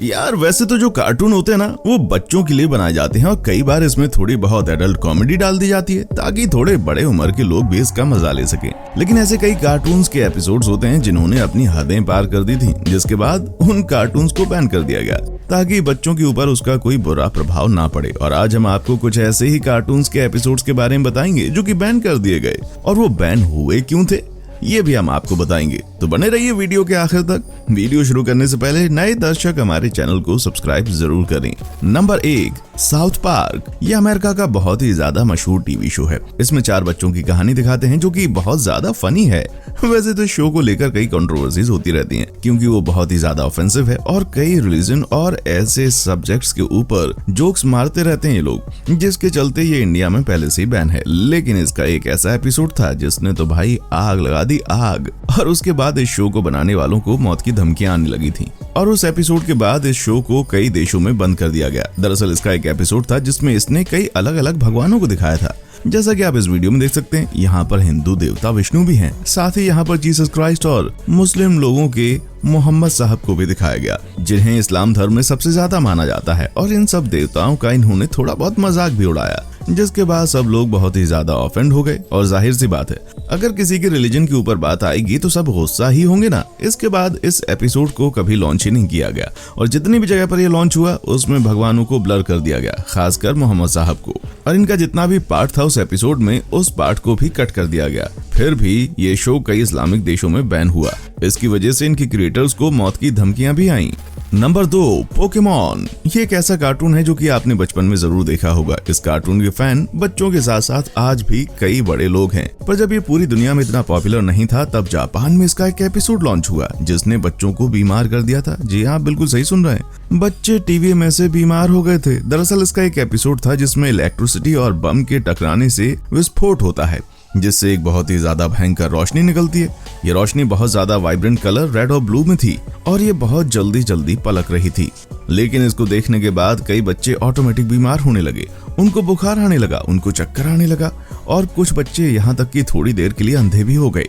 यार वैसे तो जो कार्टून होते हैं ना वो बच्चों के लिए बनाए जाते हैं और कई बार इसमें थोड़ी बहुत एडल्ट कॉमेडी डाल दी जाती है ताकि थोड़े बड़े उम्र के लोग भी इसका मजा ले सकें। लेकिन ऐसे कई कार्टून्स के एपिसोड्स होते हैं जिन्होंने अपनी हदें पार कर दी थी, जिसके बाद उन कार्टून्स को बैन कर दिया गया ताकि बच्चों के ऊपर उसका कोई बुरा प्रभाव ना पड़े। और आज हम आपको कुछ ऐसे ही कार्टून्स के एपिसोड्स के बारे में बताएंगे जो कि बैन कर दिए गए और वो बैन हुए क्यों थे ये भी हम आपको बताएंगे। तो बने रहिए वीडियो के आखिर तक। वीडियो शुरू करने से पहले नए दर्शक हमारे चैनल को सब्सक्राइब जरूर करें। Number 1, south park. यह अमेरिका का बहुत ही ज्यादा मशहूर टीवी शो है। इसमें 4 बच्चों की कहानी दिखाते हैं जो कि बहुत ज्यादा फनी है। वैसे तो शो को लेकर कई कंट्रोवर्सीज होती रहती हैं क्योंकि वो बहुत ही ज्यादा ऑफेंसिव है और कई रिलीजन और ऐसे सब्जेक्ट्स के ऊपर जोक्स मारते रहते हैं ये लोग, जिसके चलते ये इंडिया में पहले से ही बैन है। लेकिन इसका एक ऐसा एपिसोड था जिसने तो भाई आग लगा दी आग, और उसके बाद इस शो को बनाने वालों को मौत की धमकियां आने लगी थी और उस एपिसोड के बाद इस शो को कई देशों में बंद कर दिया गया। दरअसल इसका एक एपिसोड था जिसमें इसने कई अलग अलग भगवानों को दिखाया था। जैसा कि आप इस वीडियो में देख सकते हैं, यहाँ पर हिंदू देवता विष्णु भी हैं, साथ ही यहाँ पर जीसस क्राइस्ट और मुस्लिम लोगों के मोहम्मद साहब को भी दिखाया गया, जिन्हें इस्लाम धर्म में सबसे ज्यादा माना जाता है। और इन सब देवताओं का इन्होंने थोड़ा बहुत मजाक भी उड़ाया, जिसके बाद सब लोग बहुत ही ज्यादा ऑफेंड हो गए। और जाहिर सी बात है, अगर किसी के रिलीजन के ऊपर बात आएगी तो सब गुस्सा ही होंगे ना। इसके बाद इस एपिसोड को कभी लॉन्च ही नहीं किया गया और जितनी भी जगह पर यह लॉन्च हुआ उसमें भगवानों को ब्लर कर दिया गया, खासकर मोहम्मद साहब को। और इनका जितना भी पार्ट था उस एपिसोड में, उस पार्ट को भी कट कर दिया गया। फिर भी ये शो कई इस्लामिक देशों में बैन हुआ। इसकी वजह से इनके क्रिएटर्स को मौत की धमकियां भी आईं। Number 2, Pokemon. ये एक ऐसा कार्टून है जो कि आपने बचपन में जरूर देखा होगा। इस कार्टून के फैन बच्चों के साथ साथ आज भी कई बड़े लोग हैं। पर जब ये पूरी दुनिया में इतना पॉपुलर नहीं था तब जापान में इसका एक एपिसोड लॉन्च हुआ जिसने बच्चों को बीमार कर दिया था। जी हाँ, बिल्कुल सही सुन रहे हैं, बच्चे टीवी में से बीमार हो गए थे। दरअसल इसका एक एपिसोड था जिसमें इलेक्ट्रिसिटी और बम के टकराने से विस्फोट होता है, जिससे एक बहुत ही ज्यादा भयंकर रोशनी निकलती है। ये रोशनी बहुत ज्यादा वाइब्रेंट कलर रेड और ब्लू में थी और ये बहुत जल्दी पलक रही थी। लेकिन इसको देखने के बाद कई बच्चे ऑटोमेटिक बीमार होने लगे, उनको बुखार आने लगा, उनको चक्कर आने लगा और कुछ बच्चे यहाँ तक कि थोड़ी देर के लिए अंधे भी हो गए।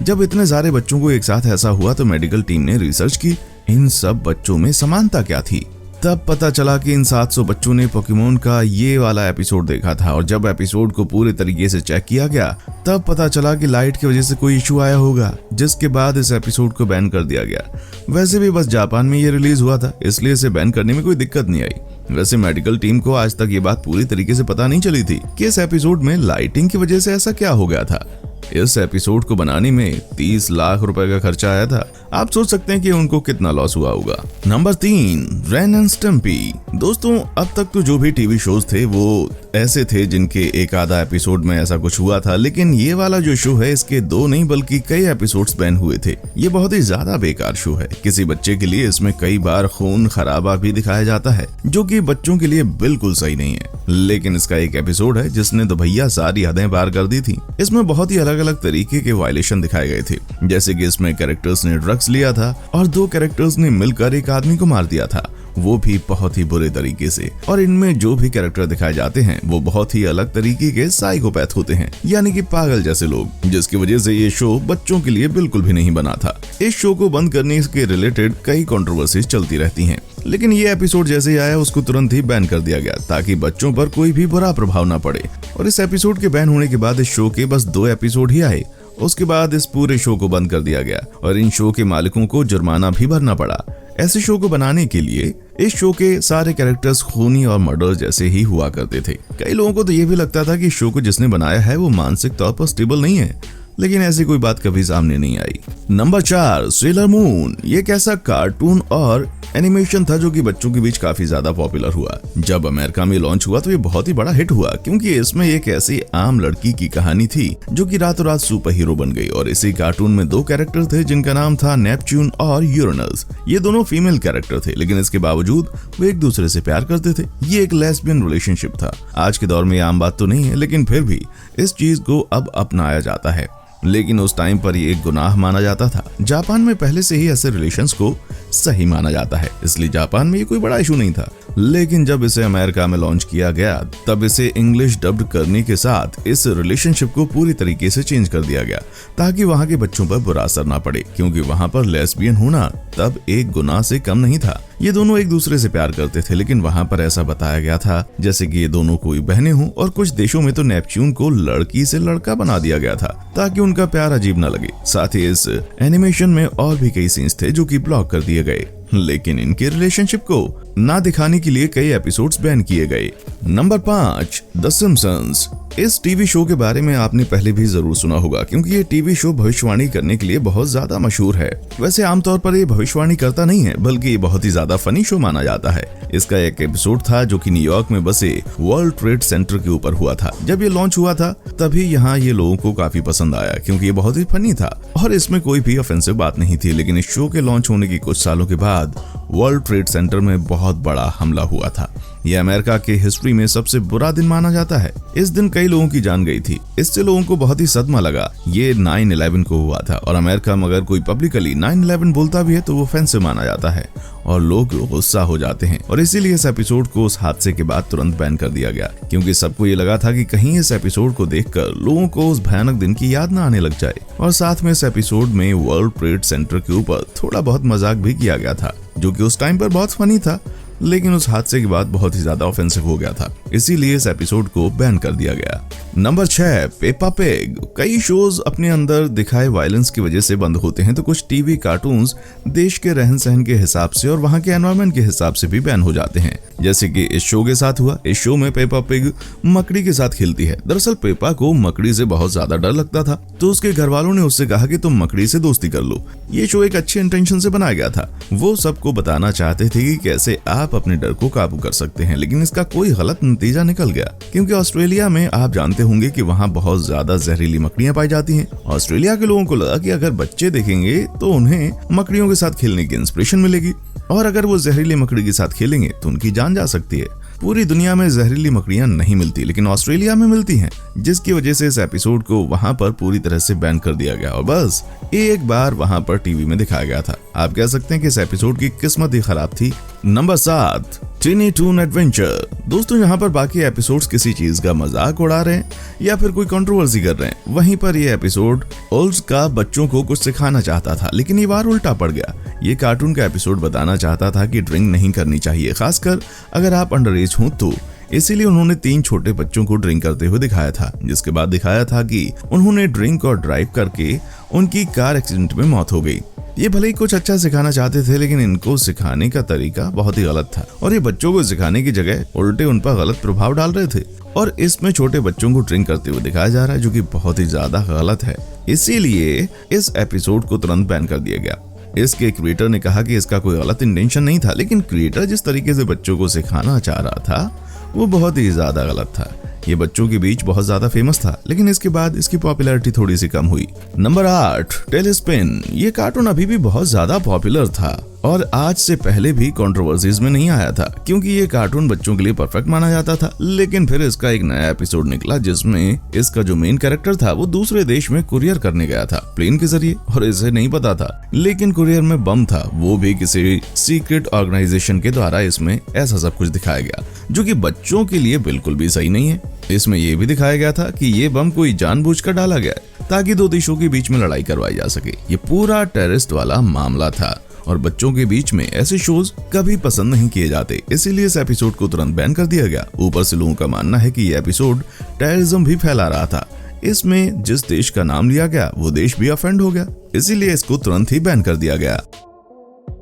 जब इतने सारे बच्चों को एक साथ ऐसा हुआ तो मेडिकल टीम ने रिसर्च की इन सब बच्चों में समानता क्या थी। तब पता चला कि इन 700 बच्चों ने पोकेमॉन का ये वाला एपिसोड देखा था। और जब एपिसोड को पूरे तरीके से चेक किया गया तब पता चला कि लाइट की वजह से कोई इशू आया होगा, जिसके बाद इस एपिसोड को बैन कर दिया गया। वैसे भी बस जापान में ये रिलीज हुआ था, इसलिए इसे बैन करने में कोई दिक्कत नहीं आई। वैसे मेडिकल टीम को आज तक ये बात पूरी तरीके से पता नहीं चली थी कि इस एपिसोड में लाइटिंग की वजह से ऐसा क्या हो गया था। इस एपिसोड को बनाने में 30 लाख रुपए का खर्चा आया था। आप सोच सकते हैं कि उनको कितना लॉस हुआ होगा। Number 3, Ren and Stimpy. दोस्तों, अब तक तो जो भी टीवी शोज थे वो ऐसे थे जिनके एक आधा एपिसोड में ऐसा कुछ हुआ था, लेकिन ये वाला जो शो है इसके 2 नहीं बल्कि कई एपिसोड्स बैन हुए थे। ये बहुत ही ज्यादा बेकार शो है। किसी बच्चे के लिए इसमें कई बार खून खराबा भी दिखाया जाता है जो कि बच्चों के लिए बिल्कुल सही नहीं है। लेकिन इसका एक एपिसोड है जिसने तो भैया सारी हदें पार कर दी थी। इसमें बहुत ही अलग अलग तरीके के वायलेशन दिखाए गए थे, जैसे कि इसमें कैरेक्टर्स ने ड्रग्स लिया था और 2 कैरेक्टर्स ने मिलकर एक आदमी को मार दिया था, वो भी बहुत ही बुरे तरीके से। और इनमें जो भी कैरेक्टर दिखाए जाते हैं वो बहुत ही अलग तरीके के साइकोपैथ होते हैं, यानी कि पागल जैसे लोग, जिसकी वजह से ये शो बच्चों के लिए बिल्कुल भी नहीं बना था। इस शो को बंद करने के रिलेटेड कई कंट्रोवर्सीज चलती रहती हैं, लेकिन ये एपिसोड जैसे ही आया उसको तुरंत ही बैन कर दिया गया ताकि बच्चों पर कोई भी बुरा प्रभाव ना पड़े। और इस एपिसोड के बैन होने के बाद इस शो के बस 2 एपिसोड ही आए। उसके बाद इस पूरे शो को बंद कर दिया गया और इन शो के मालिकों को जुर्माना भी भरना पड़ा। ऐसे शो को बनाने के लिए इस शो के सारे कैरेक्टर्स खूनी और मर्डर जैसे ही हुआ करते थे। कई लोगों को तो ये भी लगता था कि शो को जिसने बनाया है वो मानसिक तौर पर स्टेबल नहीं है, लेकिन ऐसी कोई बात कभी सामने नहीं आई। Number 4, seller moon. ये एक ऐसा कार्टून और एनिमेशन था जो कि बच्चों के बीच काफी ज्यादा पॉपुलर हुआ। जब अमेरिका में लॉन्च हुआ तो ये बहुत ही बड़ा हिट हुआ क्योंकि इसमें एक ऐसी आम लड़की की कहानी थी जो कि रातों रात सुपर हीरो बन गई। और इसी कार्टून में 2 कैरेक्टर थे जिनका नाम था नेपच्यून और यूरेनस। ये दोनों फीमेल कैरेक्टर थे, लेकिन इसके बावजूद वो एक दूसरे से प्यार करते थे। ये एक लेस्बियन रिलेशनशिप था। आज के दौर में ये आम बात तो नहीं है, लेकिन फिर भी इस चीज को अब अपनाया जाता है। लेकिन उस टाइम पर ये एक गुनाह माना जाता था। जापान में पहले से ही ऐसे रिलेशंस को सही माना जाता है, इसलिए जापान में ये कोई बड़ा इशू नहीं था। लेकिन जब इसे अमेरिका में लॉन्च किया गया तब इसे इंग्लिश डब्ड करने के साथ इस रिलेशनशिप को पूरी तरीके से चेंज कर दिया गया ताकि वहाँ के बच्चों पर बुरा असर ना पड़े, क्योंकि वहाँ पर लेस्बियन होना तब एक गुनाह से कम नहीं था। ये दोनों एक दूसरे से प्यार करते थे, लेकिन वहाँ पर ऐसा बताया गया था जैसे कि ये दोनों कोई बहनें हों, और कुछ देशों में तो नेपच्यून को लड़की से लड़का बना दिया गया था ताकि उनका प्यार अजीब न लगे। साथ ही इस एनिमेशन में और भी कई सीन्स थे जो कि ब्लॉक कर दिए गए, लेकिन इनके रिलेशनशिप को ना दिखाने के लिए कई एपिसोड्स बैन किए गए। Number 5, the Simpsons. इस टीवी शो के बारे में आपने पहले भी जरूर सुना होगा, क्योंकि ये टीवी शो भविष्यवाणी करने के लिए बहुत ज्यादा मशहूर है। वैसे आमतौर पर ये भविष्यवाणी करता नहीं है, बल्कि ये बहुत ही ज्यादा फनी शो माना जाता है। इसका एक एपिसोड था जो कि न्यूयॉर्क में बसे वर्ल्ड ट्रेड सेंटर के ऊपर हुआ था। जब ये लॉन्च हुआ था तभी यहाँ ये लोगों को काफी पसंद आया, क्योंकि ये बहुत ही फनी था और इसमें कोई भी ऑफेंसिव बात नहीं थी। लेकिन इस शो के लॉन्च होने की कुछ सालों के बाद वर्ल्ड ट्रेड सेंटर में बहुत बड़ा हमला हुआ था। यह अमेरिका के हिस्ट्री में सबसे बुरा दिन माना जाता है। इस दिन कई लोगों की जान गई थी। इससे लोगों को बहुत ही सदमा लगा। ये 9/11 को हुआ था और अमेरिका में अगर कोई पब्लिकली 9/11 बोलता भी है तो वो ऑफेंसिव माना जाता है और लोग गुस्सा हो जाते हैं, और इसीलिए इस एपिसोड को उस हादसे के बाद तुरंत बैन कर दिया गया, क्योंकि सबको ये लगा था कि कहीं इस एपिसोड को देखकर लोगों को उस भयानक दिन की याद न आने लग जाए। और साथ में इस एपिसोड में वर्ल्ड ट्रेड सेंटर के ऊपर थोड़ा बहुत मजाक भी किया गया था, जो कि उस टाइम पर बहुत फनी था, लेकिन उस हादसे के बाद बहुत ही ज्यादा ऑफेंसिव हो गया था, इसीलिए इस एपिसोड को बैन कर दिया गया। Number 6, Peppa pig. कई शोज अपने अंदर दिखाए वायलेंस की वजह से बंद होते हैं, तो कुछ टीवी कार्टून्स देश के रहन सहन के हिसाब से और वहाँ के एनवायरनमेंट के हिसाब से भी बैन हो जाते हैं, जैसे कि इस शो के साथ हुआ। इस शो में पेपा पिग मकड़ी के साथ खेलती है। दरअसल पेपा को मकड़ी से बहुत ज्यादा डर लगता था, तो उसके घर वालों ने उससे कहा कि तुम मकड़ी से दोस्ती कर लो। ये शो एक अच्छे इंटेंशन से बनाया गया था। वो सबको बताना चाहते थे कि कैसे आप अपने डर को काबू कर सकते हैं, लेकिन इसका कोई गलत नतीजा निकल गया, क्योंकि ऑस्ट्रेलिया में आप जानते होंगे कि वहाँ बहुत ज्यादा जहरीली मकड़ियाँ पाई जाती हैं। ऑस्ट्रेलिया के लोगों को लगा कि अगर बच्चे देखेंगे तो उन्हें मकड़ियों के साथ खेलने की इंस्पिरेशन मिलेगी, और अगर वो जहरीली मकड़ी के साथ खेलेंगे तो उनकी जान जा सकती है। पूरी दुनिया में जहरीली मकड़ियां नहीं मिलती, लेकिन ऑस्ट्रेलिया में मिलती हैं, जिसकी वजह से इस एपिसोड को वहां पर पूरी तरह से बैन कर दिया गया और बस एक बार वहां पर टीवी में दिखाया गया था। आप कह सकते हैं कि इस एपिसोड की किस्मत ही खराब थी। Number 7, tiny toon adventure. दोस्तों, यहाँ पर बाकी एपिसोड्स किसी चीज का मजाक उड़ा रहे हैं या फिर कोई कंट्रोवर्सी कर रहे हैं, वहीं पर ये एपिसोड ओल्ड्स का बच्चों को कुछ सिखाना चाहता था, लेकिन ये बार उल्टा पड़ गया। ये कार्टून का एपिसोड बताना चाहता था कि ड्रिंक नहीं करनी चाहिए, खासकर अगर आप अंडर एज हो तो। इसीलिए उन्होंने 3 छोटे बच्चों को ड्रिंक करते हुए दिखाया था, जिसके बाद दिखाया था कि उन्होंने ड्रिंक और ड्राइव करके उनकी कार एक्सीडेंट में मौत हो गई। ये भले ही कुछ अच्छा सिखाना चाहते थे, लेकिन इनको सिखाने का तरीका बहुत ही गलत था और ये बच्चों को सिखाने की जगह उल्टे उन पर गलत प्रभाव डाल रहे थे। और इसमें छोटे बच्चों को ड्रिंक करते हुए दिखाया जा रहा है, जो कि बहुत ही ज्यादा गलत है। इसीलिए इस एपिसोड को तुरंत बैन कर दिया गया। इसके क्रिएटर ने कहा कि इसका कोई गलत इंटेंशन नहीं था, लेकिन क्रिएटर जिस तरीके से बच्चों को सिखाना चाह रहा था वो बहुत ही ज्यादा गलत था। ये बच्चों के बीच बहुत ज्यादा फेमस था, लेकिन इसके बाद इसकी पॉपुलैरिटी थोड़ी सी कम हुई। Number 8, tailspin. ये कार्टून अभी भी बहुत ज्यादा पॉपुलर था और आज से पहले भी कंट्रोवर्सीज में नहीं आया था, क्योंकि ये कार्टून बच्चों के लिए परफेक्ट माना जाता था। लेकिन फिर इसका एक नया एपिसोड निकला जिसमें इसका जो मेन कैरेक्टर था वो दूसरे देश में कुरियर करने गया था प्लेन के जरिए, और इसे नहीं पता था, लेकिन कुरियर में बम था, वो भी किसी सीक्रेट ऑर्गेनाइजेशन के द्वारा। इसमें ऐसा सब कुछ दिखाया गया जो कि बच्चों के लिए बिल्कुल भी सही नहीं है। इसमें यह भी दिखाया गया था कि ये बम कोई जानबूझकर डाला गया ताकि 2 देशों के बीच में लड़ाई करवाई जा सके। ये पूरा टेररिस्ट वाला मामला था और बच्चों के बीच में ऐसे शोज कभी पसंद नहीं किए जाते, इसीलिए इस एपिसोड को तुरंत बैन कर दिया गया। ऊपर से लोगों का मानना है कि ये एपिसोड टेररिज्म भी फैला रहा था। इसमें जिस देश का नाम लिया गया वो देश भी ऑफेंड हो गया, इसीलिए इसको तुरंत ही बैन कर दिया गया।